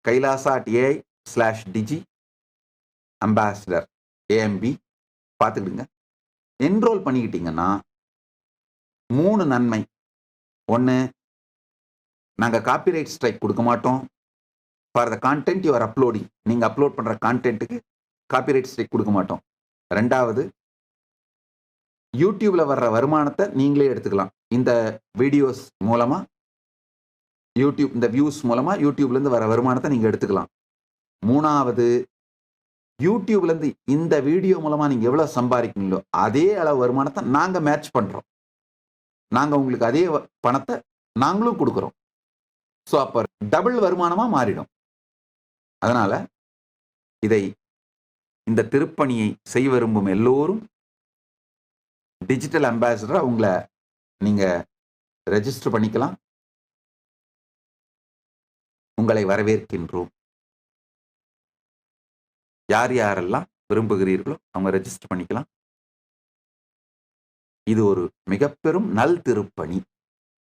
kailasa.ai/digi ambassador AMB பார்த்துக்கிடுங்க. Enrol பண்ணிக்கிட்டீங்கன்னா 3 நன்மை. 1, நாங்கள் காப்பிரைட் ஸ்ட்ரைக் கொடுக்க மாட்டோம். For the content you are uploading, நீங்கள் அப்லோட் பண்ணுற கான்டென்ட்டுக்கு காப்பிரைட் ஸ்ட்ரைக் கொடுக்க மாட்டோம். 2வது, யூடியூப்ல வர்ற வருமானத்தை நீங்களே எடுத்துக்கலாம். இந்த வீடியோஸ் மூலமா யூடியூப், இந்த வியூஸ் மூலமா யூடியூப்ல இருந்து வர வருமானத்தை நீங்க எடுத்துக்கலாம். 3வது, யூடியூப்ல இருந்து இந்த வீடியோ மூலமா நீங்க எவ்வளவு சம்பாதிக்கிறீங்களோ அதே அளவு வருமானத்தை நாங்க மேட்ச் பண்றோம். நாங்க உங்களுக்கு அதே பணத்தை நாங்களும் கொடுக்கிறோம். ஸோ அப்ப டபுள் வருமானமா மாறிடும். அதனால இந்த திருப்பணியை செய்ய விரும்பும் எல்லோரும் டிஜிட்டல் அம்பாசிடரா உங்களை நீங்க ரெஜிஸ்டர் பண்ணிக்கலாம். உங்களை வரவேற்கின்றோம். யார் யாரெல்லாம் விரும்புகிறீர்களோ அவங்க ரெஜிஸ்டர் பண்ணிக்கலாம். இது ஒரு மிக பெரும் நல் திருப்பணி.